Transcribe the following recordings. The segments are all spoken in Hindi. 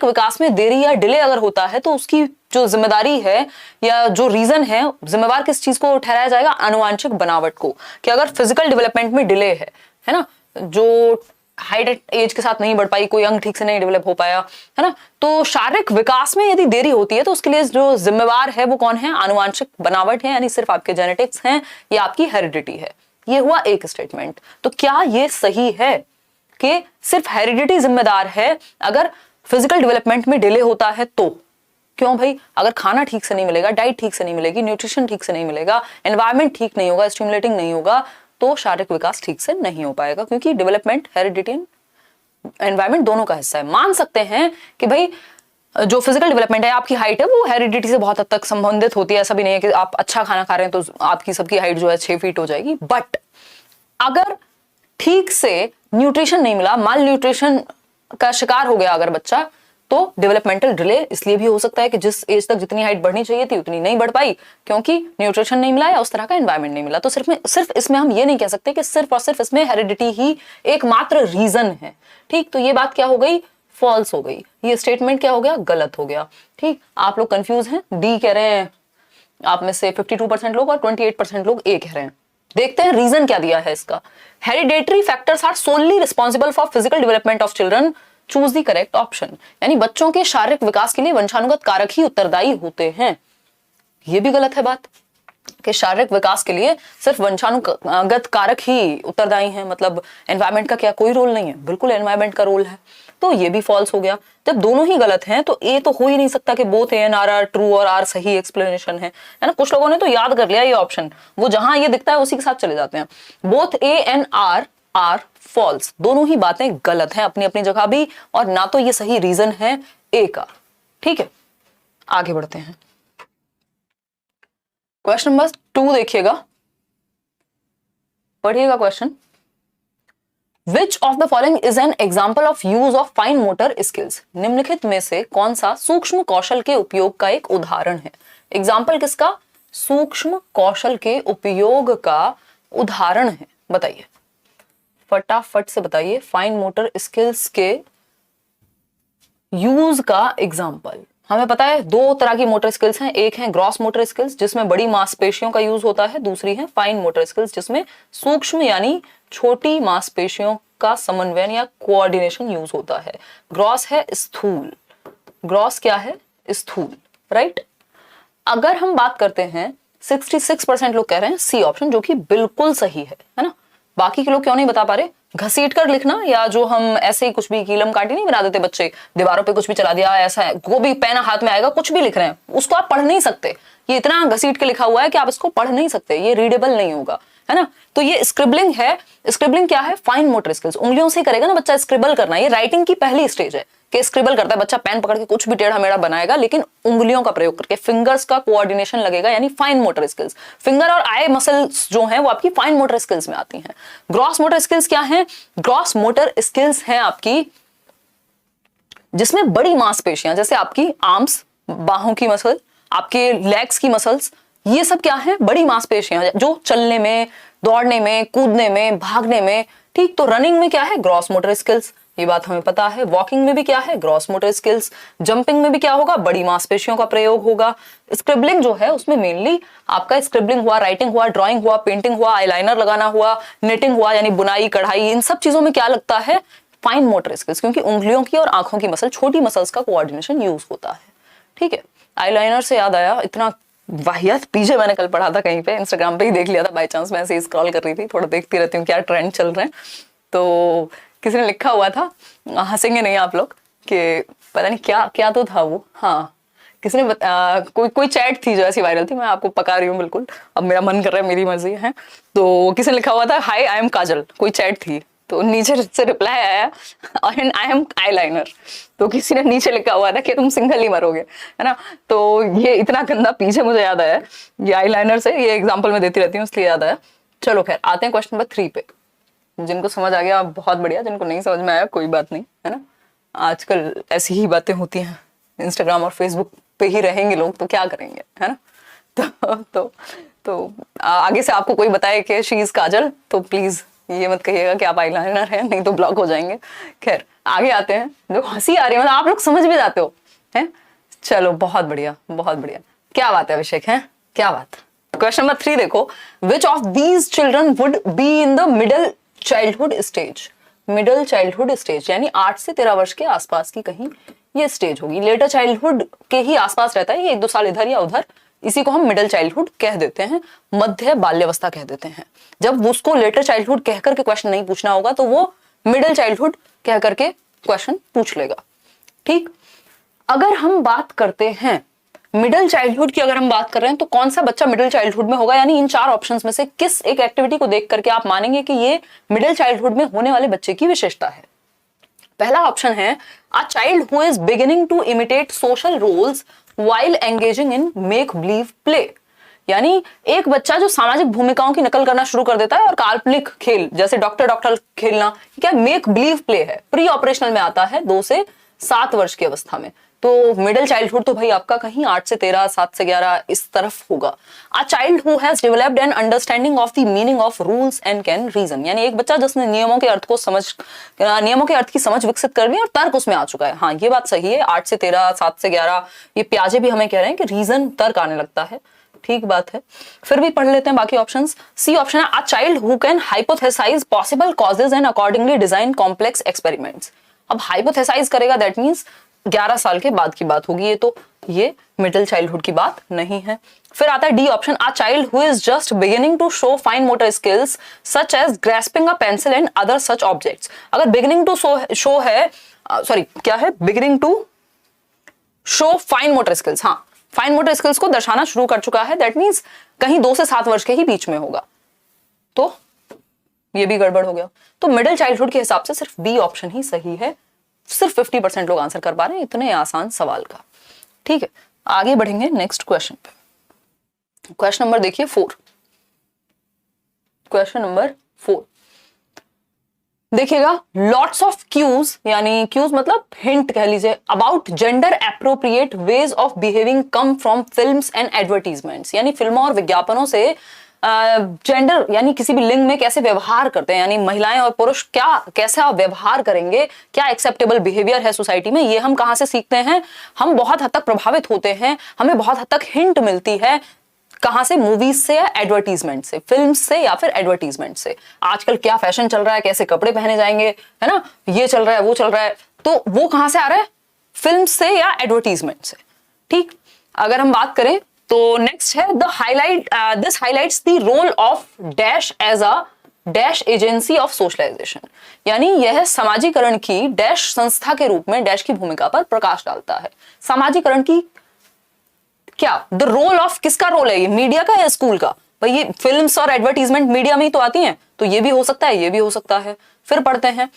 विकास में देरी या डिले अगर होता है तो उसकी जो जिम्मेदारी है या जो रीजन है, जिम्मेवार किस चीज को ठहराया जाएगा? आनुवांशिक बनावट को। कि अगर फिजिकल डेवलपमेंट में डिले है ना, जो हाइट एज के साथ नहीं बढ़ पाई, कोई अंग ठीक से नहीं डेवलप हो पाया, है ना, तो शारीरिक विकास में यदि देरी होती है तो उसके लिए जो जिम्मेवार है वो कौन है? आनुवांशिक बनावट है, यानी सिर्फ आपके जेनेटिक्स हैं या आपकी हेरिडिटी है। ये हुआ एक स्टेटमेंट। तो क्या ये सही है कि सिर्फ हेरिडिटी जिम्मेदार है अगर फिजिकल डेवलपमेंट में डिले होता है तो? क्यों भाई? अगर खाना ठीक से नहीं मिलेगा, डाइट ठीक से नहीं मिलेगी, न्यूट्रिशन ठीक से नहीं मिलेगा, एनवायरमेंट ठीक नहीं होगा, स्टिमुलेटिंग नहीं होगा, तो शारीरिक विकास ठीक से नहीं हो पाएगा, क्योंकि डेवलपमेंट हेरिडिटी एंड एनवायरमेंट दोनों का हिस्सा है। मान सकते हैं कि भाई जो फिजिकल डेवलपमेंट है, आपकी हाइट है, वो हेरिडिटी से बहुत हद तक संबंधित होती है। ऐसा भी नहीं है कि आप अच्छा खाना खा रहे हैं तो आपकी सबकी हाइट जो है 6 फीट हो जाएगी। बट अगर ठीक से न्यूट्रिशन नहीं मिला, माल न्यूट्रिशन का शिकार हो गया अगर बच्चा, तो डेवलपमेंटल डिले इसलिए भी हो सकता है कि जिस एज तक जितनी हाइट बढ़नी चाहिए थी उतनी नहीं बढ़ पाई, क्योंकि न्यूट्रिशन नहीं मिला या उस तरह का एनवायरनमेंट नहीं मिला। तो सिर्फ इसमें हम ये नहीं कह सकते कि सिर्फ और सिर्फ इसमें हेरिडिटी ही एकमात्र रीजन है। ठीक, तो ये बात क्या हो गई? फॉल्स हो गई। ये स्टेटमेंट क्या हो गया? गलत हो गया। ठीक, आप लोग कंफ्यूज हैं। डी कह रहे हैं आप में से 52% लोग और 28% लोग ए कह रहे हैं। देखते हैं रीजन क्या दिया है इसका। Hereditary factors are solely responsible for physical development of children, choose the correct option. यानी बच्चों के शारीरिक विकास के लिए वंशानुगत कारक ही उत्तरदायी होते हैं। यह भी गलत है बात कि शारीरिक विकास के लिए सिर्फ वंशानुगत कारक ही उत्तरदायी हैं, मतलब एनवायरमेंट का क्या कोई रोल नहीं है? बिल्कुल एनवायरमेंट का रोल है। तो ये भी फॉल्स हो गया। जब दोनों ही गलत हैं तो ए तो हो ही नहीं सकता कि both A and R are true और आर सही एक्सप्लेनेशन है ना। कुछ लोगों ने तो याद कर लिया ये ऑप्शन, वो जहां ये दिखता है उसी के साथ चले जाते हैं। Both A and R are false. दोनों ही बातें गलत हैं अपनी अपनी जगह भी, और ना तो ये सही रीजन है ए का। ठीक है, आगे बढ़ते हैं। क्वेश्चन नंबर 2 देखिएगा, पढ़िएगा question. Which of the following is an example of use of fine motor skills? निम्नलिखित में से कौन सा सूक्ष्म कौशल के उपयोग का एक उदाहरण है? एग्जाम्पल किसका? सूक्ष्म कौशल के उपयोग का उदाहरण है। बताइए, फटाफट से बताइए। फाइन मोटर स्किल्स के यूज का एग्जाम्पल। हमें पता है दो तरह की मोटर स्किल्स हैं। एक है ग्रॉस मोटर स्किल्स जिसमें बड़ी मांसपेशियों का यूज होता है, दूसरी है फाइन मोटर स्किल्स जिसमें सूक्ष्म यानी छोटी मांसपेशियों का समन्वयन या कोऑर्डिनेशन यूज होता है। ग्रॉस है स्थूल, ग्रॉस क्या है? स्थूल, राइट। अगर हम बात करते हैं 66% लोग कह रहे हैं सी ऑप्शन, जो कि बिल्कुल सही है ना। बाकी के लोग क्यों नहीं बता पा रहे? घसीट कर लिखना, या जो हम ऐसे ही कुछ भी कीलम काटी नहीं बना देते बच्चे, दीवारों पे कुछ भी चला दिया, ऐसा है वो भी पेन हाथ में आएगा, कुछ भी लिख रहे हैं, उसको आप पढ़ नहीं सकते। ये इतना घसीट के लिखा हुआ है कि आप इसको पढ़ नहीं सकते, ये रीडेबल नहीं होगा, है ना। तो ये स्क्रिबलिंग है। स्क्रिबलिंग क्या है? Fine motor skills. उंगलियों से करेगा ना बच्चा स्क्रिबल करना, ये राइटिंग की पहली स्टेज है कि स्क्रिबल करता है बच्चा, पेन पकड़ के कुछ भी टेढ़ा मेढ़ा बनाएगा, लेकिन उंगलियों का प्रयोग करके फिंगर्स का कोऑर्डिनेशन लगेगा, यानी फाइन मोटर स्किल्स। फिंगर और आई मसल्स जो हैं वो आपकी फाइन मोटर स्किल्स में आती हैं। ग्रॉस मोटर स्किल्स क्या है? ग्रॉस मोटर स्किल्स हैं आपकी जिसमें बड़ी मांसपेशियां, जैसे आपकी आर्म्स, बाहों की मसल, आपके लेग्स की मसल्स, ये सब क्या है? बड़ी मांसपेशियां जो चलने में, दौड़ने में, कूदने में, भागने में। ठीक, तो रनिंग में क्या है? ग्रॉस मोटर स्किल्स, ये बात हमें पता है। वॉकिंग में भी क्या है? Gross motor skills. जंपिंग में भी क्या होगा? बड़ी मांसपेशियों का प्रयोग होगा। स्क्रिबलिंग जो है उसमें मेनली आपका स्क्रिबलिंग हुआ, राइटिंग हुआ, ड्राइंग हुआ, पेंटिंग हुआ, आईलाइनर लगाना हुआ, निटिंग हुआ, यानी बुनाई, कढ़ाई, इन सब चीजों में क्या लगता है? फाइन मोटर स्किल्स, क्योंकि उंगलियों की और आंखों की मसल, छोटी मसल्स का कोऑर्डिनेशन यूज होता है। ठीक है, आईलाइनर से याद आया, इतना वाहियात पीछे मैंने कल पढ़ा था कहीं पे, इंस्टाग्राम पे ही देख लिया था बाय चांस, मैं ऐसे ही स्क्रॉल कर रही थी, थोड़ा देखती रहती हूँ क्या ट्रेंड चल रहे हैं। तो किसी ने लिखा हुआ था, हंसेंगे नहीं आप लोग, कि पता नहीं क्या क्या तो था वो, हाँ किसी ने कोई चैट थी जो ऐसी वायरल थी, मैं आपको पका रही हूँ बिल्कुल, अब मेरा मन कर रहा है, मेरी मर्जी है। तो किसी ने लिखा हुआ था हाय आई एम काजल, कोई चैट थी, तो नीचे से रिप्लाई आया एंड आई एम आईलाइनर। तो किसी ने नीचे लिखा हुआ था कि तुम सिंगल ही मरोगे, है ना। तो ये इतना गंदा पीछे मुझे याद आया, ये आईलाइनर से, ये एग्जांपल मैं देती रहती हूँ इसलिए याद आया। चलो खैर आते हैं क्वेश्चन नंबर 3 पे। जिनको समझ आ गया बहुत बढ़िया, जिनको नहीं समझ में आया कोई बात नहीं, है ना। आजकल ऐसी ही बातें होती हैं, इंस्टाग्राम और फेसबुक पे ही रहेंगे लोग तो क्या करेंगे, है ना। तो आगे से आपको कोई बताए कि शी इज काजल तो प्लीज ये मत कहिएगा कि आप आईलाइनर हैं, नहीं तो ब्लॉक हो जाएंगे। खैर आगे आते हैं। देखो हंसी आ रही है, मतलब आप लोग समझ भी जाते हो हैं। चलो बहुत बढ़िया, बहुत बढ़िया, क्या बात है अभिषेक, है क्या बात। क्वेश्चन नंबर 3 देखो, which of these children would be in the middle childhood stage. Middle childhood stage यानी 8 से 13 वर्ष के आसपास की कहीं ये स्टेज होगी। लेटर चाइल्डहुड के ही आसपास रहता है ये, 1-2 साल इधर या उधर, इसी को हम मिडिल चाइल्डहुड कह देते हैं, मध्य बाल्यावस्था कह देते हैं। जब उसको लेटर चाइल्डहुड कह करके क्वेश्चन नहीं पूछना होगा तो वो मिडिल चाइल्डहुड कह करके क्वेश्चन पूछ लेगा। ठीक, अगर हम बात करते हैं मिडिल चाइल्डहुड की, अगर हम बात कर रहे हैं तो कौन सा बच्चा मिडिल चाइल्डहुड में होगा, यानी इन 4 ऑप्शंस में से किस एक एक्टिविटी को देख करके आप मानेंगे कि ये मिडिल चाइल्डहुड में होने वाले बच्चे की विशेषता है। पहला ऑप्शन है a child who is beginning to imitate social roles while engaging in make believe play, यानी एक बच्चा जो सामाजिक भूमिकाओं की नकल करना शुरू कर देता है और काल्पनिक खेल जैसे डॉक्टर खेलना, क्या मेक बिलीव प्ले है, प्री ऑपरेशनल में आता है 2 से 7 वर्ष की अवस्था में। तो मिडिल चाइल्डहुड तो भाई आपका कहीं 8 से 13, 7 से 11 इस तरफ होगा। A child who has developed an understanding of the meaning of rules and can reason, यानी एक बच्चा जिसने नियमों के अर्थ की समझ विकसित कर ली और तर्क उसमें आ चुका है। हाँ ये बात सही है, 8 से 13, 7 से 11 ये प्याजे भी हमें कह रहे हैं कि रीजन तर्क आने लगता है। ठीक बात है, फिर भी पढ़ लेते हैं बाकी ऑप्शंस। सी ऑप्शन है a child who can hypothesised possible causes and accordingly design complex experiments. अब हाइपोथेसाइज करेगा दैट मींस 11 साल के बाद की बात होगी, ये मिडिल चाइल्डहुड की बात नहीं है। फिर आता है D option, a child who is just beginning to show fine motor skills such as grasping a pencil and other such objects. अगर बिगिनिंग टू शो है, सॉरी क्या है, beginning to show fine motor skills, हाँ फाइन मोटर स्किल्स को दर्शाना शुरू कर चुका है, दैट मींस कहीं 2 से 7 वर्ष के ही बीच में होगा, तो ये भी गड़बड़ हो गया। तो मिडिल चाइल्डहुड के हिसाब से सिर्फ बी ऑप्शन ही सही है। सिर्फ 50% लोग आंसर कर पा रहे हैं इतने आसान सवाल का। ठीक है, आगे बढ़ेंगे नेक्स्ट क्वेश्चन पे। क्वेश्चन नंबर देखिए 4। क्वेश्चन नंबर 4 देखिएगा, लॉट्स ऑफ क्यूज, यानी क्यूज मतलब हिंट कह लीजिए, about gender appropriate ways of behaving come from films and advertisements, यानी फिल्मों और विज्ञापनों से जेंडर यानी किसी भी लिंग में कैसे व्यवहार करते हैं, यानी महिलाएं और पुरुष क्या कैसा व्यवहार करेंगे, क्या एक्सेप्टेबल बिहेवियर है सोसाइटी में, ये हम कहां से सीखते हैं। हम बहुत हद तक प्रभावित होते हैं, हमें बहुत हद तक हिंट मिलती है, कहां से, मूवीज से या एडवर्टीजमेंट से, फिल्म से या फिर एडवर्टीजमेंट से। आजकल क्या फैशन चल रहा है, कैसे कपड़े पहने जाएंगे, है ना, ये चल रहा है वो चल रहा है, तो वो कहां से आ रहा है, फिल्म से या एडवर्टीजमेंट से। ठीक, अगर हम बात करें तो नेक्स्ट है this highlights the role of dash as a dash agency of socialisation, यानी यह समाजीकरण की डैश संस्था के रूप में डैश की भूमिका पर प्रकाश डालता है। समाजीकरण की क्या, द रोल ऑफ, किसका रोल है ये, मीडिया का या स्कूल का। भाई ये फिल्म्स और एडवर्टीजमेंट मीडिया में ही तो आती हैं, तो ये भी हो सकता है, ये भी हो सकता है। फिर पढ़ते हैं,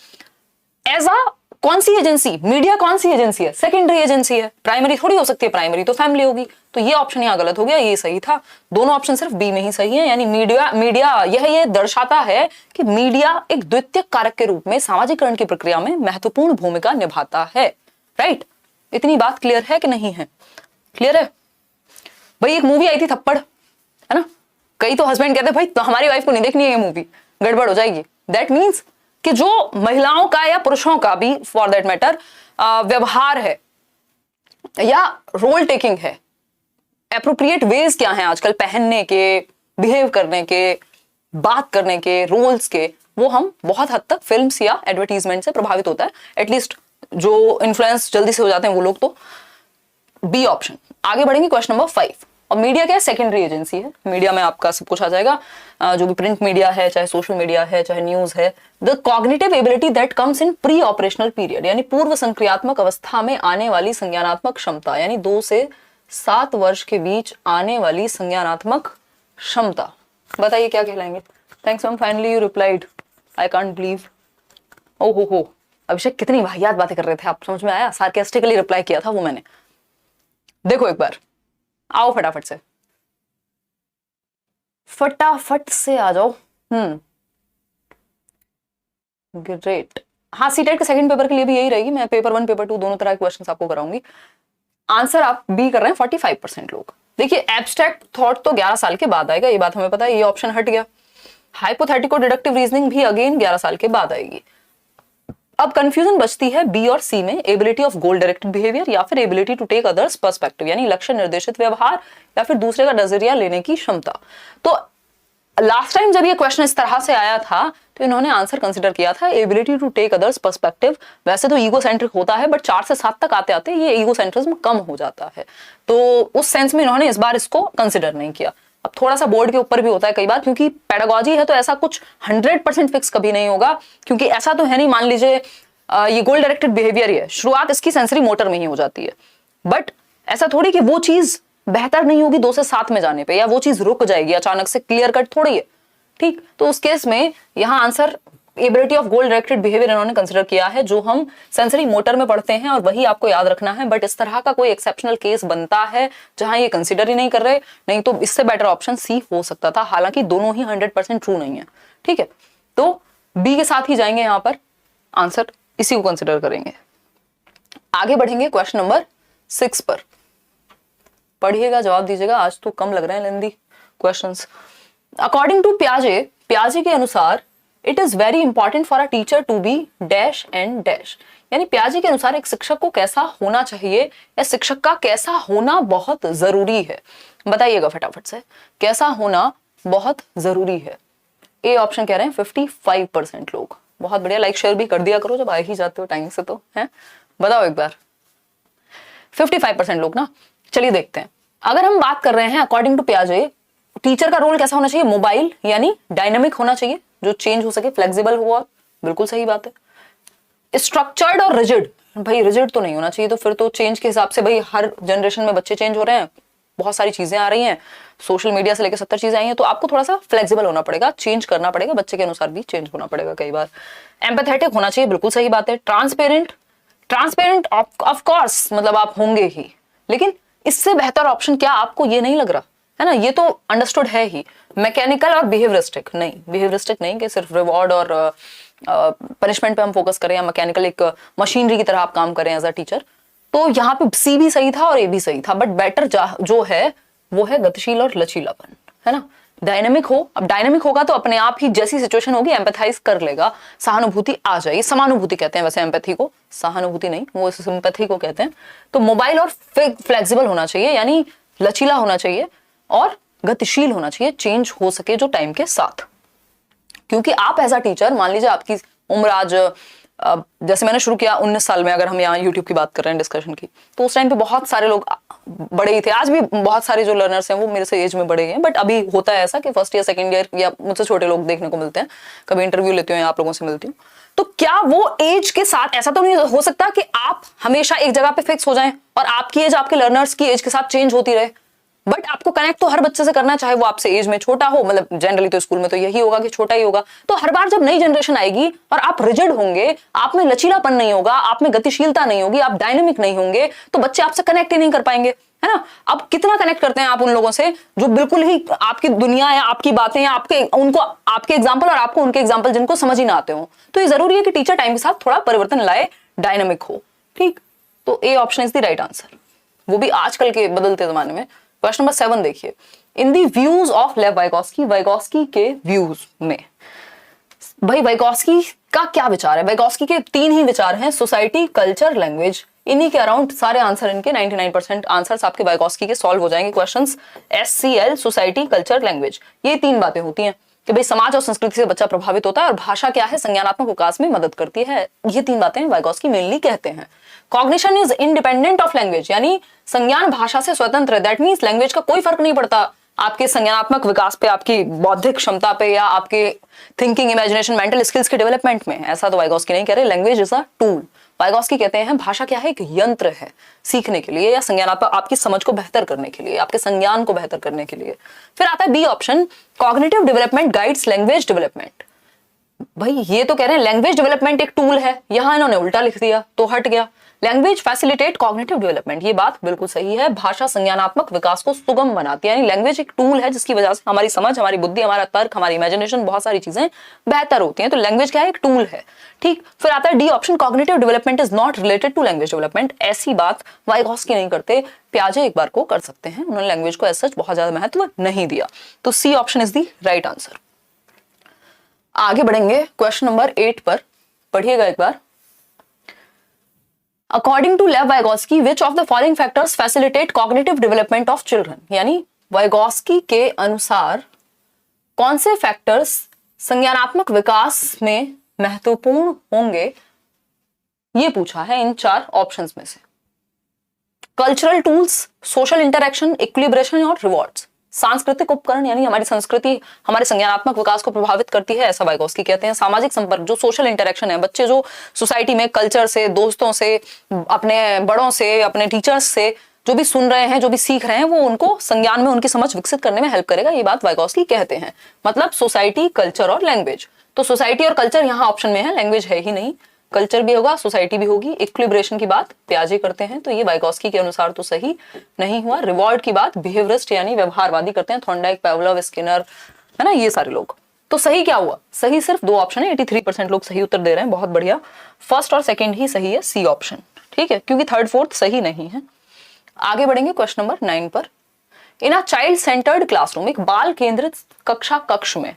एज अ कौन सी एजेंसी, मीडिया कौन सी एजेंसी है, सेकेंडरी एजेंसी है, प्राइमरी थोड़ी हो सकती है, प्राइमरी तो फैमिली होगी। तो ये ऑप्शन यहाँ गलत हो गया, ये सही था। दोनों ऑप्शन सिर्फ बी में ही सही है, यानी मीडिया यह दर्शाता है कि मीडिया एक द्वितीयक कारक के रूप में सामाजिकरण की प्रक्रिया में महत्वपूर्ण भूमिका निभाता है। राइट, इतनी बात क्लियर है कि नहीं है, क्लियर है। भाई एक मूवी आई थी थप्पड़, है ना, कई तो हस्बैंड कहते हैं भाई तो हमारी वाइफ को नहीं देखनी है ये मूवी, गड़बड़ हो जाएगी। दैट मीन्स कि जो महिलाओं का या पुरुषों का भी फॉर दैट मैटर व्यवहार है या रोल टेकिंग है, एप्रोप्रिएट वेज क्या है आजकल पहनने के, बिहेव करने के, बात करने के, रोल्स के, वो हम बहुत हद तक फिल्म्स या एडवर्टीजमेंट से प्रभावित होता है। एटलीस्ट जो इन्फ्लुएंस जल्दी से हो जाते हैं वो लोग, तो बी ऑप्शन। आगे बढ़ेंगे क्वेश्चन नंबर 5। और मीडिया क्या है, सेकेंडरी एजेंसी है। मीडिया में आपका सब कुछ आ जाएगा, जो भी प्रिंट मीडिया है, चाहे सोशल मीडिया है, चाहे न्यूज है। The cognitive ability that comes in pre operational period, यानी पूर्व संक्रियात्मक अवस्था में आने वाली संज्ञानात्मक क्षमता, यानी 2 से 7 वर्ष के बीच आने वाली संज्ञानात्मक क्षमता। बताइए क्या कहलाएंगे। Thanks ma'am, finally you replied, I can't believe. ओहो हो, अभिषेक कितनी वाहियात बातें कर रहे थे आप, समझ में आया, सार्केस्टिकली रिप्लाई किया था वो मैंने। देखो एक बार आओ, फटाफट से आ जाओ। ग्रेट। हाँ, सीटेट के सेकंड पेपर के लिए भी यही रहेगी, मैं पेपर 1 पेपर 2 दोनों तरह के क्वेश्चंस आपको कराऊंगी। आंसर आप बी कर रहे हैं 45% लोग। देखिए एब्स्ट्रैक्ट थॉट तो 11 साल के बाद आएगा, ये बात हमें पता है, ये ऑप्शन हट गया। हाइपोथेटिको डिडक्टिव रीजनिंग भी अगेन 11 साल के बाद आएगी। अब कंफ्यूजन बचती है बी और सी में, ability of goal directed behaviour या फिर ability to take others perspective, यानी लक्ष्य निर्देशित व्यवहार या फिर दूसरे का नजरिया लेने की क्षमता। तो लास्ट टाइम जब ये क्वेश्चन इस तरह से आया था तो इन्होंने आंसर कंसिडर किया था ability to take others perspective. वैसे तो ईगो सेंट्रिक होता है, बट 4 से 7 तक आते आते ये ईगो सेंट्रिज्म कम हो जाता है, तो उस सेंस में इन्होंने इस बार इसको कंसिडर नहीं किया। अब थोड़ा सा बोर्ड के ऊपर भी होता है कई बार, क्योंकि पेडागोजी है तो ऐसा कुछ 100% फिक्स कभी नहीं होगा, क्योंकि ऐसा तो है नहीं, मान लीजिए ये गोल डायरेक्टेड बिहेवियर है, शुरुआत इसकी सेंसरी मोटर में ही हो जाती है, बट ऐसा थोड़ी कि वो चीज बेहतर नहीं होगी 2 से 7 में जाने पे, या वो चीज रुक जाएगी अचानक से, क्लियर कट थोड़ी है। ठीक, तो उस केस में यहां answer ability of goal directed behaviour इन्होंने कंसिडर किया है, जो हम सेंसरी मोटर में पढ़ते हैं और वही आपको याद रखना है। बट इस तरह का कोई एक्सेप्शनल केस बनता है जहां ये कंसिडर ही नहीं कर रहे, नहीं तो इससे बेटर ऑप्शन सी हो सकता था, हालांकि दोनों ही 100% ट्रू नहीं है। ठीक है, तो बी के साथ ही जाएंगे, यहां पर आंसर इसी को कंसिडर करेंगे। आगे बढ़ेंगे क्वेश्चन नंबर 6 पर, पढ़िएगा, जवाब दीजिएगा, आज तो कम लग रहे हैं लेंदी क्वेश्चंस। अकॉर्डिंग टू प्याजे के अनुसार it is very important for a teacher to be dash and dash, यानी प्याजे के अनुसार एक शिक्षक को कैसा होना चाहिए या शिक्षक का कैसा होना बहुत जरूरी है। बताइएगा फटाफट से, कैसा होना बहुत जरूरी है। ए ऑप्शन कह रहे हैं 55% लोग, बहुत बढ़िया, लाइक शेयर भी कर दिया करो जब आ ही जाते हो टाइम से, तो है, बताओ एक बार 55% लोग ना। चलिए देखते हैं, अगर हम बात कर रहे हैं अकॉर्डिंग टू प्याजे, टीचर का रोल कैसा होना चाहिए, मोबाइल यानी डायनामिक होना चाहिए, जो चेंज हो सके, फ्लेक्सिबल हुआ, बिल्कुल सही बात है। स्ट्रक्चर्ड और रिजिड, भाई रिजिड तो नहीं होना चाहिए, तो फिर तो चेंज के हिसाब से, भाई हर जनरेशन में बच्चे चेंज हो रहे हैं, बहुत सारी चीजें आ रही हैं, सोशल मीडिया से लेकर 70 चीजें आई हैं, तो आपको थोड़ा सा फ्लेक्सिबल होना पड़ेगा, चेंज करना पड़ेगा, बच्चे के अनुसार भी चेंज होना पड़ेगा कई बार। एम्पैथेटिक होना चाहिए, बिल्कुल सही बात है। ट्रांसपेरेंट ऑफ कोर्स, मतलब आप होंगे ही, लेकिन इससे बेहतर ऑप्शन क्या आपको ये नहीं लग रहा है ना, ये तो अंडरस्टूड है ही। मैकेनिकल और बिहेवियरिस्टिक नहीं कि सिर्फ रिवॉर्ड और पनिशमेंट पे हम फोकस करें, या मैकेनिकल एक मशीनरी की तरह आप काम करें एज अ टीचर, तो यहाँ पे सी भी सही था और ए भी सही था, बट बेटर जो है वो है गतिशील और लचीलापन, है ना। डायनेमिक हो, अब डायनेमिक होगा तो अपने आप ही जैसी सिचुएशन होगी एम्पैथाइज कर लेगा, सहानुभूति आ जाएगी, समानुभूति कहते हैं वैसे एम्पैथी को, सहानुभूति नहीं, वो सिंपैथी को कहते हैं। तो मोबाइल और फ्लेक्सिबल होना चाहिए, यानी लचीला होना चाहिए और गतिशील होना चाहिए, चेंज हो सके जो टाइम के साथ। क्योंकि आप एज अ टीचर, मान लीजिए आपकी उम्र आज जैसे मैंने शुरू किया 19 साल में, अगर हम यहाँ यूट्यूब की बात कर रहे हैं डिस्कशन की, तो उस टाइम पे बहुत सारे लोग बड़े ही थे, आज भी बहुत सारे जो लर्नर्स हैं वो मेरे से एज में बड़े हैं, बट अभी होता है ऐसा कि फर्स्ट ईयर सेकंड ईयर या मुझसे छोटे लोग देखने को मिलते हैं, कभी इंटरव्यू लेती हूँ या आप लोगों से मिलती हूँ। तो क्या वो एज के साथ ऐसा तो नहीं हो सकता कि आप हमेशा एक जगह पे फिक्स हो जाएं और आपकी एज आपके लर्नर्स की एज के साथ चेंज होती रहे, बट आपको कनेक्ट तो हर बच्चे से करना है, चाहे वो आपसे एज में छोटा हो, मतलब जनरली तो स्कूल में तो यही होगा कि छोटा ही होगा। तो हर बार जब नई जनरेशन आएगी और आप रिजिड होंगे, आप में लचीलापन नहीं होगा, आप में गतिशीलता नहीं होगी, आप डायनेमिक नहीं होंगे, तो बच्चे आपसे कनेक्ट ही नहीं कर पाएंगे, है ना। अब कितना कनेक्ट करते हैं आप उन लोगों से जो बिल्कुल ही आपकी दुनिया या आपकी बातें या उनको आपके एग्जाम्पल और आपको उनके एग्जाम्पल जिनको समझ ही ना आते हो। तो ये जरूरी है कि टीचर टाइम के साथ थोड़ा परिवर्तन लाए, डायनेमिक हो। ठीक, तो A option is the right answer, वो भी आजकल के बदलते जमाने में। क्वेश्चन नंबर 7 देखिए, इन दी व्यूज ऑफ लेव वाइगोस्की के व्यूज में, भाई वाइगोस्की का क्या विचार है। वाइगोस्की के 3 ही विचार हैं, सोसाइटी, कल्चर, लैंग्वेज, इन्हीं के अराउंड सारे आंसर, इनके 99% आंसर्स आपके वाइगोस्की के सॉल्व हो जाएंगे। Questions SCL, society, culture, language, ये 3 बातें होती हैं कि भाई समाज और संस्कृति से बच्चा प्रभावित होता है, और भाषा क्या है, संज्ञानात्मक विकास में मदद करती है। ये 3 बातें वाइगोस्की मेनली कहते हैं। Cognition is independent of language, यानी संज्ञान भाषा से स्वतंत्र है। दैट मीन्स लैंग्वेज का कोई फर्क नहीं पड़ता आपके संज्ञानात्मक विकास पे, आपकी बौद्धिक क्षमता पे, या आपके थिंकिंग, इमेजिनेशन, मेंटल स्किल्स के डेवलपमेंट में। ऐसा तो वाइगोस्की नहीं कह रहे। Language is a tool, Vygotsky कहते हैं भाषा क्या है, एक यंत्र है सीखने के लिए या संज्ञानात्मक, आपकी समझ को बेहतर करने के लिए, आपके संज्ञान को बेहतर करने के लिए। फिर आता है B option, cognitive development guides language development. भाई ये तो कह रहे हैं लैंग्वेज डेवलपमेंट एक टूल है, यहां इन्होंने उल्टा लिख दिया तो हट गया। लैंग्वेज फैसिलिटेट कॉग्निटिव डेवलपमेंट, ये बात बिल्कुल सही है, भाषा संज्ञानात्मक विकास को सुगम बनाती है, यानी लैंग्वेज एक टूल है जिसकी वजह से हमारी समझ, हमारी बुद्धि, हमारा तर्क, हमारी इमेजिनेशन, बहुत सारी चीजें बेहतर होती हैं। तो लैंग्वेज क्या है, एक टूल है। ठीक, फिर आता है D option, cognitive development is not related to language development. ऐसी बात वाइगोस्की नहीं करते, प्याजे एक बार को कर सकते हैं, उन्होंने लैंग्वेज को एज सच बहुत ज्यादा महत्व नहीं दिया। तो C option is the right answer. आगे बढ़ेंगे क्वेश्चन नंबर 8 पर, पढ़िएगा एक बार। According to Lev Vygotsky which of the following factors facilitate cognitive development of children, यानी वाइगोस्की के अनुसार कौन से फैक्टर्स संज्ञानात्मक विकास में महत्वपूर्ण होंगे, ये पूछा है इन 4 ऑप्शंस में से। Cultural tools, social interaction, equilibration और रिवॉर्ड्स। सांस्कृतिक उपकरण यानी हमारी संस्कृति हमारे संज्ञानात्मक विकास को प्रभावित करती है, ऐसा वाइगोस्की कहते हैं। सामाजिक संपर्क, जो सोशल इंटरेक्शन है, बच्चे जो सोसाइटी में कल्चर से, दोस्तों से, अपने बड़ों से, अपने टीचर्स से जो भी सुन रहे हैं, जो भी सीख रहे हैं, वो उनको संज्ञान में उनकी समझ विकसित करने में हेल्प करेगा, ये बात वाइगोस्की कहते हैं। मतलब सोसाइटी, कल्चर और लैंग्वेज। तो सोसाइटी और कल्चर यहाँ ऑप्शन में है, लैंग्वेज है ही नहीं। कल्चर भी होगा, सोसाइटी भी होगी। इक्विलिब्रेशन की बात पियाजे करते हैं, तो ये वाइगोस्की के अनुसार तो सही नहीं हुआ। रिवॉर्ड की बात बिहेवियरिस्ट यानी व्यवहारवादी करते हैं, थॉर्नडाइक, पावलोव, स्किनर, है ना, ये सारे लोग। तो सही क्या हुआ? सही सिर्फ 2 ऑप्शन है, 83% लोग सही उत्तर दे रहे हैं, बहुत बढ़िया। फर्स्ट और सेकेंड ही सही है, सी ऑप्शन, ठीक है, क्योंकि थर्ड फोर्थ सही नहीं है। आगे बढ़ेंगे क्वेश्चन नंबर 9 पर। इन अ चाइल्ड सेंटर्ड क्लासरूम, एक बाल केंद्रित कक्षा कक्ष में,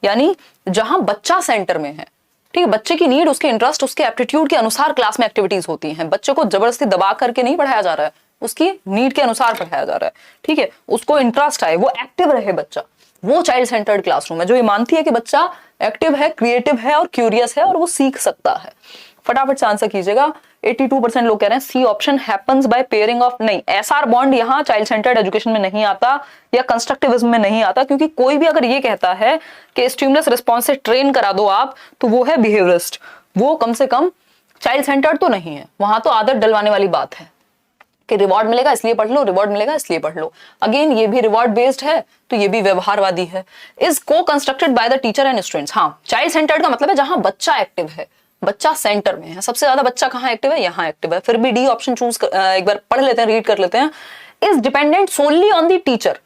यानी जहां बच्चा सेंटर में है, ठीक है, बच्चे की नीड, उसके इंटरेस्ट, उसके एप्टीट्यूड के अनुसार क्लास में एक्टिविटीज होती हैं। बच्चे को जबरदस्ती दबा करके नहीं पढ़ाया जा रहा है, उसकी नीड के अनुसार पढ़ाया जा रहा है, ठीक है, उसको इंटरेस्ट आए, वो एक्टिव रहे बच्चा, वो चाइल्ड सेंटर्ड क्लासरूम है, जो ये मानती है कि बच्चा एक्टिव है, क्रिएटिव है और क्यूरियस है और वो सीख सकता है। फटाफट से आंसर कीजिएगा। 82% लोग कह रहे हैं C option, happens by pairing of. नहीं, एसआर बॉन्ड यहाँ चाइल्ड सेंटर्ड एजुकेशन में नहीं आता या कंस्ट्रक्टिविज्म में नहीं आता, क्योंकि कोई भी अगर ये कहता है कि स्टिमुलस रिस्पॉन्स से ट्रेन करा दो आप, तो वो है बिहेवियरिस्ट, वो कम से कम चाइल्ड सेंटर्ड तो नहीं है। वहां तो आदत डलवाने वाली बात है कि रिवॉर्ड मिलेगा इसलिए पढ़ लो, रिवॉर्ड मिलेगा इसलिए पढ़ लो। अगेन ये भी रिवॉर्ड बेस्ड है, तो ये भी व्यवहारवादी है। इज को constructed by the teacher and students. हाँ, चाइल्ड सेंटर्ड का मतलब है जहां बच्चा एक्टिव है, बच्चा सेंटर में है। सबसे ज्यादा बच्चा कहाँ एक्टिव है? यहाँ एक्टिव है। फिर भी डी ऑप्शन चूज एक बार पढ़ लेते हैं, रीड कर लेते हैं। Is dependent solely on the teacher,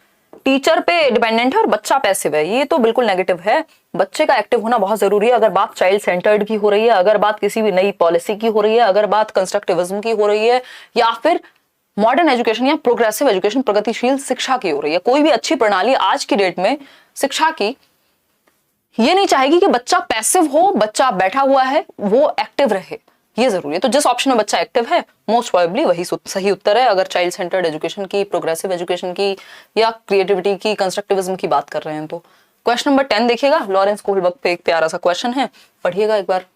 teacher पे डिपेंडेंट है और बच्चा पैसिव है, ये तो बिल्कुल नेगेटिव है। बच्चे का एक्टिव होना बहुत जरूरी है। अगर बात चाइल्ड सेंटर्ड की हो रही है, अगर बात किसी भी नई पॉलिसी की हो रही है, अगर बात कंस्ट्रक्टिविज्म की हो रही है, या फिर मॉडर्न एजुकेशन या प्रोग्रेसिव एजुकेशन, प्रगतिशील शिक्षा की हो रही है, कोई भी अच्छी प्रणाली आज की डेट में शिक्षा की ये नहीं चाहेगी कि बच्चा पैसिव हो, बच्चा बैठा हुआ है, वो एक्टिव रहे, ये जरूरी है। तो जिस ऑप्शन में बच्चा एक्टिव है, मोस्ट प्रोबेबली वही सही उत्तर है, अगर चाइल्ड सेंटर्ड एजुकेशन की, प्रोग्रेसिव एजुकेशन की या क्रिएटिविटी की, कंस्ट्रक्टिविज्म की बात कर रहे हैं। तो क्वेश्चन नंबर 10 देखिएगा, लॉरेंस कोहलबर्ग पे एक प्यारा सा क्वेश्चन है, पढ़िएगा एक बार,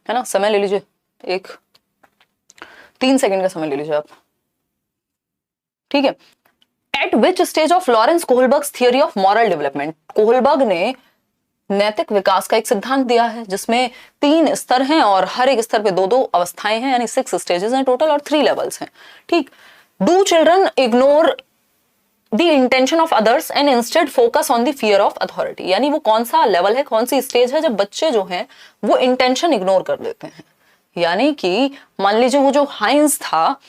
है ना, समय ले लीजिए, 3 सेकेंड का समय ले लीजिए आप, ठीक है। At which stage of Lawrence Kohlberg's theory of moral development, Kohlberg ने नैतिक विकास का एक सिद्धांत दिया है जिसमें 3 स्तर हैं और हर एक स्तर पे 2-2 अवस्थाएं हैं, यानी 6 स्टेजेस हैं टोटल और 3 लेवल्स हैं, ठीक। Do children ignore the intention of others and instead focus on the fear of authority, यानी वो कौन सा लेवल है, कौन सी स्टेज है जब बच्चे जो हैं वो इंटेंशन इग्नोर कर देते हैं। यानी कि मान लीजिए वो जो हाइंस था,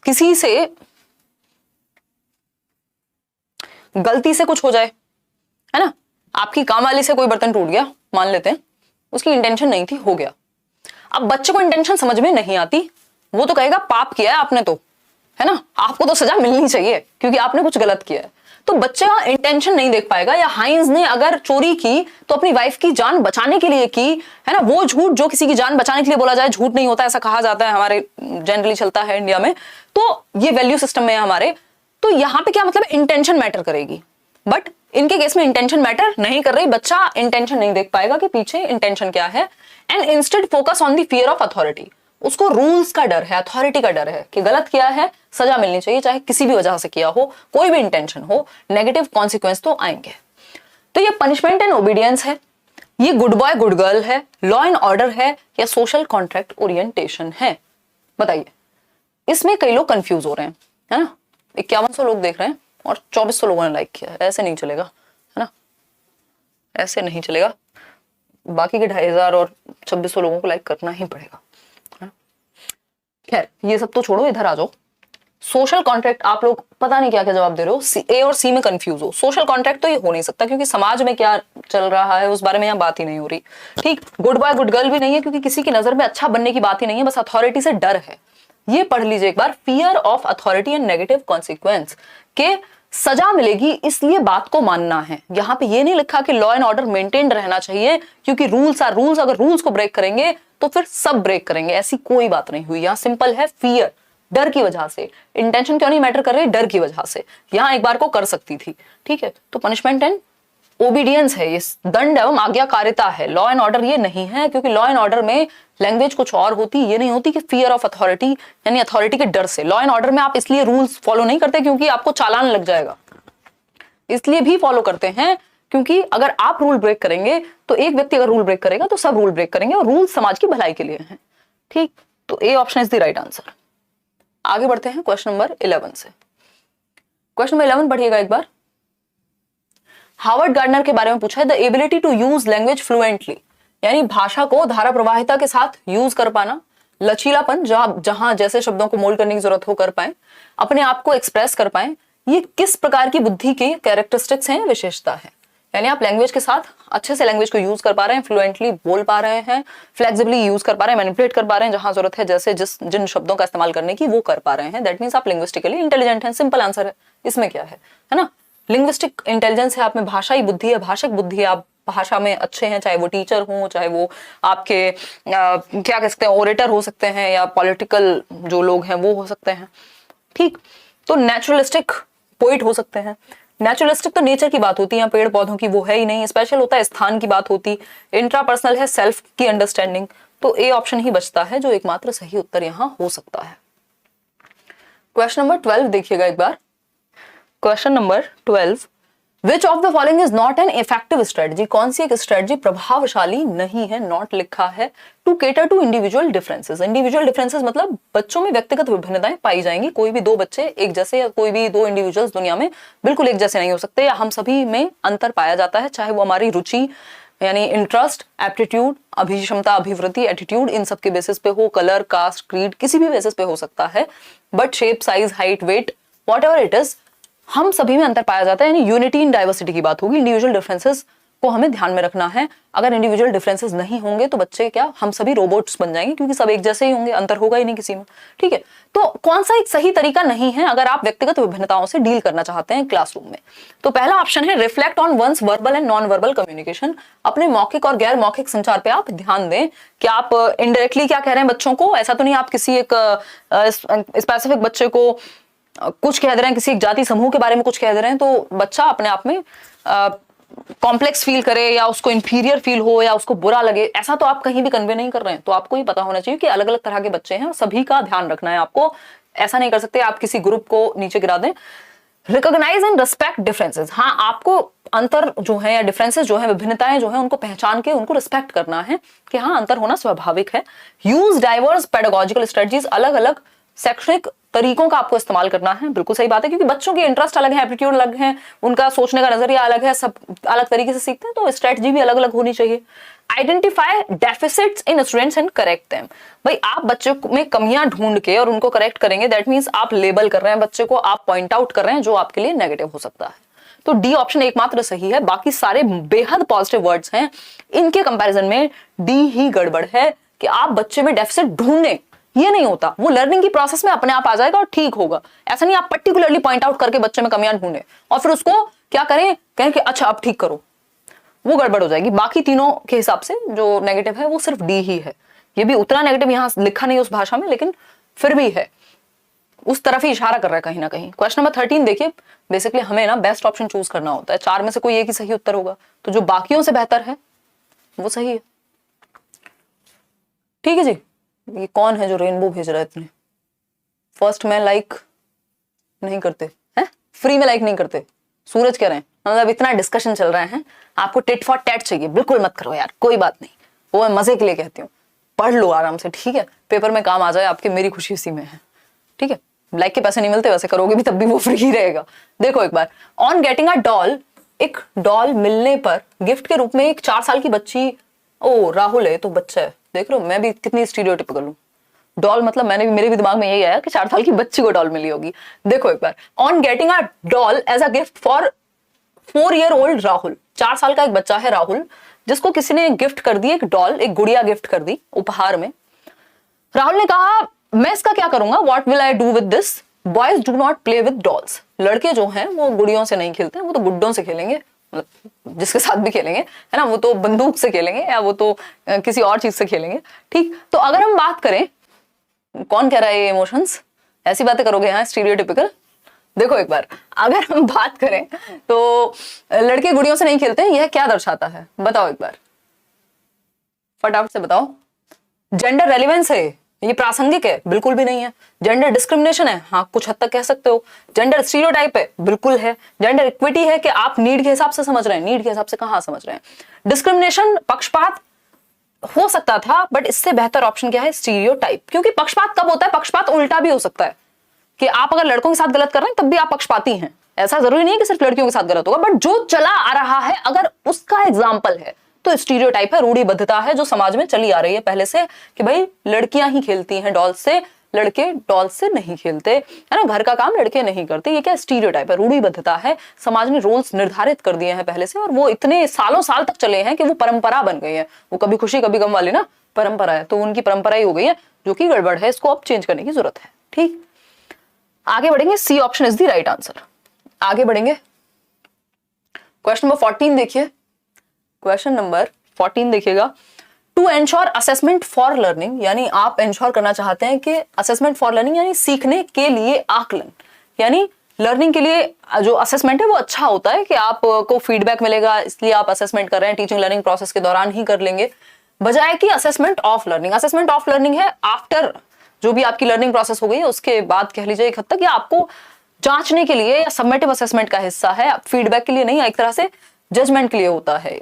किसी से गलती से कुछ हो जाए, है ना, आपकी काम वाली से कोई बर्तन टूट गया, मान लेते हैं, उसकी इंटेंशन नहीं थी, हो गया। अब बच्चे को इंटेंशन समझ में नहीं आती, वो तो कहेगा पाप किया है आपने तो, है ना, आपको तो सजा मिलनी चाहिए क्योंकि आपने कुछ गलत किया है। तो बच्चे का इंटेंशन नहीं देख पाएगा। या हाइंस ने अगर चोरी की तो अपनी वाइफ की जान बचाने के लिए की, है ना, वो झूठ जो किसी की जान बचाने के लिए बोला जाए झूठ नहीं होता, ऐसा कहा जाता है, हमारे जनरली चलता है इंडिया में, तो ये वैल्यू सिस्टम में है हमारे। तो यहाँ पे क्या मतलब है, इंटेंशन मैटर करेगी, बट इनके केस में इंटेंशन मैटर नहीं कर रही, बच्चा इंटेंशन नहीं देख पाएगा कि पीछे इंटेंशन क्या है। And instead focus on the fear of authority, उसको रूल्स का डर है, अथॉरिटी का डर है कि गलत किया है, सजा मिलनी चाहिए, चाहे किसी भी वजह से किया हो, कोई भी इंटेंशन हो, नेगेटिव कॉन्सिक्वेंस तो आएंगे। तो ये पनिशमेंट एंड ओबीडियंस है, ये गुड बॉय गुड गर्ल है, लॉ एंड ऑर्डर है, या सोशल कॉन्ट्रैक्ट ओरिएंटेशन है, बताइए। इसमें कई लोग कंफ्यूज हो रहे हैं, है ना, 5100 लोग देख रहे हैं और 2400 लोगों ने लाइक किया, ऐसे नहीं चलेगा, है ना, ऐसे नहीं चलेगा, बाकी के 2500 और 2600 लोगों को लाइक करना ही पड़ेगा। खैर ये सब तो छोड़ो, इधर आ जाओ। सोशल कॉन्ट्रैक्ट, आप लोग पता नहीं क्या क्या जवाब दे रहे हो, ए और सी में कंफ्यूज हो। सोशल कॉन्ट्रैक्ट तो ये हो नहीं सकता क्योंकि समाज में क्या चल रहा है उस बारे में यहाँ बात ही नहीं हो रही, ठीक। गुड बॉय गुड गर्ल भी नहीं है क्योंकि किसी की नजर में अच्छा बनने की बात ही नहीं है, बस अथॉरिटी से डर है। ये पढ़ लीजिए एक बार, fear of authority and negative consequence के सजा मिलेगी इसलिए बात को मानना है। यहाँ पे ये नहीं लिखा कि लॉ एंड ऑर्डर मेंटेन्ड रहना चाहिए क्योंकि रूल्स आर रूल्स, अगर रूल्स को ब्रेक करेंगे तो फिर सब ब्रेक करेंगे, ऐसी कोई बात नहीं हुई। यहाँ सिंपल है, फियर, डर की वजह से। इंटेंशन क्यों नहीं मैटर कर रही, डर की वजह से। यहाँ एक बार को कर सकती थी, ठीक है। तो पनिशमेंट एंड ओबीडियंस है, ये दंड एवं आज्ञाकारिता है। लॉ एंड ऑर्डर ये नहीं है, क्योंकि लॉ एंड ऑर्डर में लैंग्वेज कुछ और होती, ये नहीं होती कि फियर ऑफ अथॉरिटी यानी अथॉरिटी के डर से। लॉ एंड ऑर्डर में आप इसलिए रूल्स फॉलो नहीं करते क्योंकि आपको चालान लग जाएगा, इसलिए भी फॉलो करते हैं क्योंकि अगर आप रूल ब्रेक करेंगे तो एक व्यक्ति अगर रूल ब्रेक करेगा तो सब रूल ब्रेक करेंगे, और रूल समाज की भलाई के लिए हैं, ठीक। तो A option is the right answer. आगे बढ़ते हैं क्वेश्चन नंबर 11 से। क्वेश्चन नंबर 11 पढ़िएगा एक बार। हार्वर्ड गार्डनर के बारे में पूछा है, the ability to use language fluently, यानी भाषा को धारा प्रवाहिता के साथ यूज कर पाना, लचीलापन जहां जैसे शब्दों को मोल्ड करने की जरूरत हो कर पाए, अपने आप को एक्सप्रेस कर पाए, ये किस प्रकार की बुद्धि के कैरेक्टरिस्टिक्स हैं, विशेषता है। यानी आप लैंग्वेज के साथ अच्छे से लैंग्वेज को यूज कर पा रहे हैं, फ्लुएंटली बोल पा रहे हैं, फ्लेक्सिबली यूज कर पा रहे हैं, मैनिपुलेट कर पा रहे हैं, जहां जरूरत है जैसे जिन शब्दों का इस्तेमाल करने की वो कर पा रहे हैं, दैट मींस आप लिंग्विस्टिकली इंटेलिजेंट हैं। सिंपल आंसर है, इसमें क्या है ना। लिंग्विस्टिक इंटेलिजेंस है, आप में भाषाई बुद्धि है, भाषिक बुद्धि है, आप भाषा में अच्छे हैं, चाहे वो टीचर हो, चाहे वो आपके क्या कह सकते हैं ओरेटर हो सकते हैं, या पॉलिटिकल जो लोग हैं वो हो सकते हैं, ठीक। तो नेचुरलिस्टिक पोइट हो सकते हैं। नेचुरलिस्टिक तो नेचर की बात होती है, पेड़ पौधों की वो है ही नहीं। स्पेशल होता है, स्थान की बात होती। इंट्रापर्सनल है, सेल्फ की अंडरस्टैंडिंग। तो ए ऑप्शन ही बचता है जो एकमात्र सही उत्तर यहां हो सकता है। क्वेश्चन नंबर 12 देखिएगा एक बार। Question number 12, which of the following is not an effective strategy, कौन सी एक स्ट्रेटजी प्रभावशाली नहीं है, नॉट लिखा है, to cater to individual differences. Individual differences मतलब बच्चों में व्यक्तिगत विभिन्नताएं पाई जाएंगी, कोई भी दो बच्चे एक जैसे या कोई भी दो इंडिविजुअल्स दुनिया में बिल्कुल एक जैसे नहीं हो सकते, या हम सभी में अंतर पाया जाता है, चाहे वो हमारी रुचि यानी इंटरेस्ट, एप्टीट्यूड, अभिक्षमता, अभिवृत्ति, एटीट्यूड, इन सब के बेसिस पे हो, कलर, कास्ट, क्रीड, किसी भी बेसिस पे हो सकता है, but shape, size, height, weight, whatever it is, हम सभी में अंतर पाया जाता है। यानी यूनिटी इन डाइवर्सिटी की बात होगी। इंडिविजुअल डिफरेंसेस को हमें ध्यान में रखना है। अगर इंडिविजुअल डिफरेंसेस नहीं होंगे तो बच्चे क्या, हम सभी रोबोट्स बन जाएंगे, क्योंकि सब एक जैसे ही होंगे, अंतर होगा ही नहीं किसी में, ठीक है। तो कौन सा एक सही तरीका नहीं है अगर आप व्यक्तिगत विभिन्नताओं से डील करना चाहते हैं क्लासरूम में? तो पहला ऑप्शन है reflect on one's verbal and non verbal communication. अपने मौखिक और गैर मौखिक संचार पे आप ध्यान दें कि आप इनडायरेक्टली क्या कह रहे हैं बच्चों को। ऐसा तो नहीं आप किसी एक स्पेसिफिक बच्चे को कुछ कह दे रहे हैं, किसी एक जाति समूह के बारे में कुछ कह दे रहे हैं, तो बच्चा अपने आप में कॉम्प्लेक्स फील करे या उसको इंफीरियर फील हो या उसको बुरा लगे, ऐसा तो आप कहीं भी कन्वे नहीं कर रहे हैं। तो आपको ये पता होना चाहिए कि अलग अलग तरह के बच्चे हैं, सभी का ध्यान रखना है आपको। ऐसा नहीं कर सकते आप किसी ग्रुप को नीचे गिरा दें। रिकॉग्नाइज एंड रिस्पेक्ट डिफरेंसेस, हाँ आपको अंतर जो है या डिफरेंसेस जो है, विभिन्नताएं जो है, उनको पहचान के उनको रिस्पेक्ट करना है कि हाँ अंतर होना स्वाभाविक है। यूज डाइवर्स पेडागोजिकल स्ट्रेटजीज, अलग अलग शैक्षणिक तरीकों का आपको इस्तेमाल करना है। बिल्कुल सही बात है, क्योंकि बच्चों के इंटरेस्ट अलग है, एप्टीट्यूड अलग है, उनका सोचने का नजरिया अलग है, सब अलग तरीके से सीखते हैं, तो स्ट्रेटजी भी अलग अलग होनी चाहिए। Identify deficits in students and correct them, भाई आप बच्चों में कमियां ढूंढ के और उनको करेक्ट करेंगे, दैट मींस आप लेबल कर रहे हैं बच्चे को, आप पॉइंट आउट कर रहे हैं जो आपके लिए नेगेटिव हो सकता है। तो डी ऑप्शन एकमात्र सही है, बाकी सारे बेहद पॉजिटिव वर्ड्स हैं। इनके कंपैरिजन में डी ही गड़बड़ है कि आप बच्चे में डेफिसिट ढूंढने, ये नहीं होता, वो लर्निंग की प्रोसेस में अपने आप आ जाएगा और ठीक होगा। ऐसा नहीं आप पर्टिकुलरली पॉइंट आउट करके बच्चे में कमियां ढूंढे और फिर उसको क्या करें, कहें कि अच्छा अब ठीक करो, वो गड़बड़ हो जाएगी। बाकी तीनों के हिसाब से जो नेगेटिव है वो सिर्फ डी ही है। ये भी उतना नेगेटिव यहां लिखा नहीं उस भाषा में, लेकिन फिर भी है, उस तरफ ही इशारा कर रहा है कहीं ना कहीं। क्वेश्चन नंबर 13 देखिए, बेसिकली हमें ना बेस्ट ऑप्शन चूज करना होता है, चार में से कोई एक ही सही उत्तर होगा, तो जो बाकियों से बेहतर है वो सही है। ठीक है जी, ये कौन है जो रेनबो भेज रहा है इतने? फर्स्ट में लाइक नहीं करते हैं, फ्री में लाइक नहीं करते, सूरज कह रहे हैं, मतलब इतना डिस्कशन चल रहा है, आपको टिट फॉर टैट चाहिए, बिल्कुल मत करो यार, कोई बात नहीं, वो मैं मजे के लिए कहती हूँ, पढ़ लो आराम से, ठीक है, पेपर में काम आ जाए आपके, मेरी खुशी इसी में है, ठीक है। लाइक के पैसे नहीं मिलते, वैसे करोगे भी तब भी वो फ्री ही रहेगा। देखो एक बार, ऑन गेटिंग अ डॉल, एक डॉल मिलने पर गिफ्ट के रूप में एक 4 साल की बच्ची, ओ राहुल है तो बच्चा है, देख रहे हो मैं भी कितनी स्टीरियोटिपिकल हूँ। डॉल मतलब मेरे भी दिमाग में यही आया कि 4 साल की बच्ची को डॉल मिली होगी। देखो एक बार, on getting a doll as a gift for 4 year old Rahul, 4 साल का एक बच्चा है राहुल, जिसको किसी ने गिफ्ट कर दी, एक डॉल, एक गुड़िया गिफ्ट कर दी उपहार में। राहुल ने कहा मैं इसका क्या करूंगा, what will I do with this, boys do not play with dolls, लड़के जो हैं वो गुड़ियों से नहीं खेलते हैं, वो तो गुड्डों से खेलेंगे, मतलब जिसके साथ भी खेलेंगे, है ना, वो तो बंदूक से खेलेंगे या वो तो किसी और चीज से खेलेंगे। ठीक, तो अगर हम बात करें, कौन कह रहा है ये इमोशंस, ऐसी बातें करोगे यहाँ स्टीरियोटिपिकल। देखो एक बार, अगर हम बात करें तो लड़के गुड़ियों से नहीं खेलते, यह क्या दर्शाता है बताओ एक बार, फटाफट से बताओ। जेंडर रेलिवेंस है, ये प्रासंगिक है, बिल्कुल भी नहीं है। जेंडर डिस्क्रिमिनेशन है, हाँ कुछ हद तक कह सकते हो। जेंडर स्टीरियोटाइप है, बिल्कुल है। जेंडर इक्विटी है कि आप नीड के हिसाब से समझ रहे हैं, नीड के हिसाब से कहां समझ रहे हैं। डिस्क्रिमिनेशन, पक्षपात हो सकता था, बट इससे बेहतर ऑप्शन क्या है, स्टीरियोटाइप। क्योंकि पक्षपात कब होता है, पक्षपात उल्टा भी हो सकता है कि आप अगर लड़कों के साथ गलत कर रहे हैं तब भी आप पक्षपाती हैं, ऐसा जरूरी नहीं है कि सिर्फ लड़कियों के साथ गलत होगा, बट जो चला आ रहा है अगर उसका एग्जाम्पल है तो स्टीरियोटाइप है, रूढ़िबद्धता है जो समाज में चली आ रही है पहले से कि भाई लड़कियां ही खेलती हैं डॉल से, लड़के डॉल से नहीं खेलते, है ना, घर का काम लड़के नहीं करते। ये क्या स्टीरियोटाइप है, रूढ़िबद्धता है, समाज ने रोल्स निर्धारित कर दिए हैं पहले से और वो इतने सालों साल तक चले हैं कि वो परंपरा बन गई है। वो कभी खुशी कभी गम वाली ना परंपरा है, तो उनकी परंपरा ही हो गई है जो कि गड़बड़ है, इसको अब चेंज करने की जरूरत है। ठीक, आगे बढ़ेंगे, C option is the right answer. आगे बढ़ेंगे, क्वेश्चन नंबर 14 देखिए, क्वेश्चन नंबर 14 देखिएगा। To ensure assessment for learning, यानी आप एंश्योर करना चाहते हैं कि असेसमेंट फॉर लर्निंग यानी सीखने के लिए आकलन, यानी लर्निंग के लिए जो असेसमेंट है वो अच्छा होता है कि आपको फीडबैक मिलेगा, इसलिए आप असेसमेंट कर रहे हैं, टीचिंग लर्निंग प्रोसेस के दौरान ही कर लेंगे, बजाय कि assessment of learning. Assessment of learning है आफ्टर जो भी आपकी लर्निंग प्रोसेस हो गई है उसके बाद कह लीजिए एक हद तक, या आपको जांचने के लिए या सबमिटिव असेसमेंट का हिस्सा है, फीडबैक के लिए नहीं, एक तरह से जजमेंट के लिए होता है।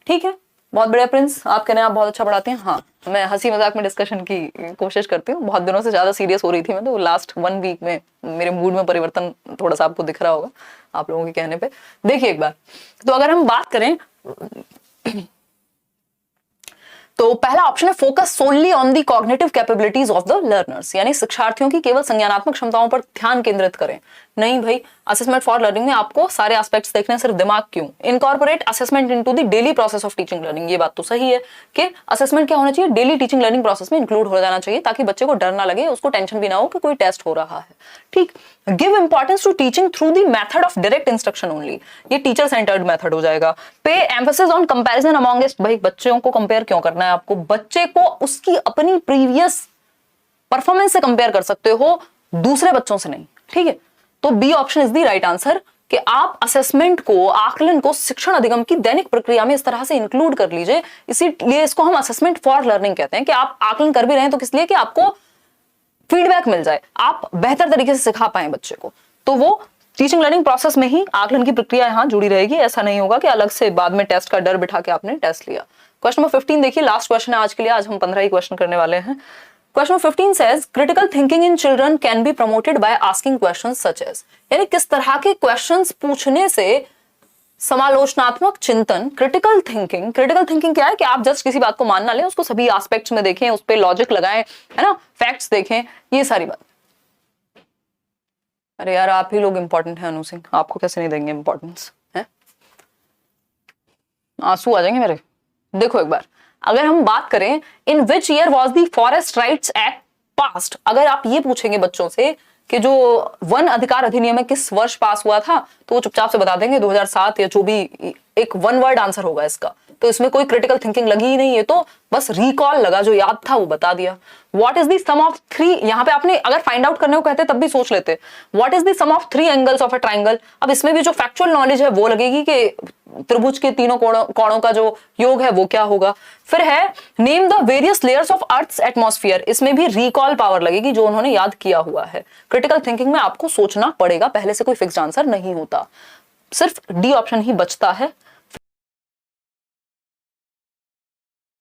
ठीक है, बहुत बढ़िया प्रिंस, आप कहने आप बहुत अच्छा पढ़ाते हैं। हाँ, मैं हंसी मजाक में डिस्कशन की कोशिश करती हूँ, बहुत दिनों से ज्यादा सीरियस हो रही थी मैं, तो लास्ट 1 वीक में मेरे मूड में परिवर्तन थोड़ा सा आपको दिख रहा होगा आप लोगों के कहने पे। देखिए एक बार, तो अगर हम बात करें तो पहला ऑप्शन है focus solely on the cognitive capabilities of the learners, यानी शिक्षार्थियों की केवल संज्ञानात्मक क्षमताओं पर ध्यान केंद्रित करें। नहीं भाई, असेसमेंट फॉर लर्निंग में आपको सारे एस्पेक्ट्स देखने हैं, सिर्फ दिमाग क्यों। Incorporate assessment into the daily process of teaching learning, ये बात तो सही है कि असेसमेंट क्या होना चाहिए, डेली टीचिंग लर्निंग प्रोसेस में इंक्लूड हो जाना चाहिए, ताकि बच्चे को डर ना लगे, उसको टेंशन भी ना हो कि कोई टेस्ट हो रहा है। ठीक, give importance to teaching through the method of direct instruction only, ये टीचर सेंटर्ड मेथड हो जाएगा। पे एम्फेसिस ऑन कंपैरिजन अमंगस्ट, भाई बच्चों को कंपेयर क्यों करना है आपको, बच्चे को उसकी अपनी प्रीवियस परफॉर्मेंस से कंपेयर कर सकते हो, दूसरे बच्चों से नहीं। ठीक है, तो B option is the right answer कि आप असेसमेंट को, आकलन को शिक्षण अधिगम की दैनिक प्रक्रिया में इस तरह से इंक्लूड कर लीजिए। इसीलिए इसको हम असेसमेंट फॉर लर्निंग कहते हैं कि आप आकलन कर भी रहे हैं तो किस लिए, कि आपको फीडबैक मिल जाए, आप बेहतर तरीके से सिखा पाए बच्चे को, तो वो टीचिंग लर्निंग प्रोसेस में ही आकलन की प्रक्रिया यहां जुड़ी रहेगी। ऐसा नहीं होगा कि अलग से बाद में टेस्ट का डर बिठा के आपने टेस्ट लिया। क्वेश्चन नंबर 15 देखिए, लास्ट क्वेश्चन है आज के लिए, आज हम 15 ही क्वेश्चन करने वाले हैं। Question number 15 says critical thinking in children can be promoted by asking questions such as, यानी किस तरह के क्वेश्चंस पूछने से समालोचनात्मक चिंतन, क्रिटिकल थिंकिंग क्या है कि आप जस्ट किसी बात को मान ना लें, उसको सभी एस्पेक्ट्स में देखें, उस पर लॉजिक लगाएं, है ना, फैक्ट्स देखें, ये सारी बात। अरे यार आप ही लोग इंपॉर्टेंट हैं अनु सिंह, आपको कैसे नहीं देंगे इंपॉर्टेंस, है आंसू आ जाएंगे मेरे। देखो एक बार, अगर हम बात करें in which year was the forest rights act passed, अगर आप ये पूछेंगे बच्चों से कि जो वन अधिकार अधिनियम है किस वर्ष पास हुआ था, तो वो चुपचाप से बता देंगे 2007, या जो भी एक वन वर्ड आंसर होगा इसका। तो इसमें कोई क्रिटिकल थिंकिंग लगी ही नहीं है, तो बस रिकॉल लगा, जो याद था वो बता दिया। What is the sum of 3, यहाँ पे आपने अगर फाइंड आउट करने को कहते तब भी सोच लेते, what is the sum of 3 angles of a triangle. अब इसमें भी जो फैक्चुअल नॉलेज है वो लगेगी कि त्रिभुज के तीनों कोणों का जो योग है वो क्या होगा। फिर है name the various layers of earth's atmosphere, इसमें भी रिकॉल पावर लगेगी जो उन्होंने याद किया हुआ है। क्रिटिकल थिंकिंग में आपको सोचना पड़ेगा, पहले से कोई फिक्स्ड आंसर नहीं होता। सिर्फ डी ऑप्शन ही बचता है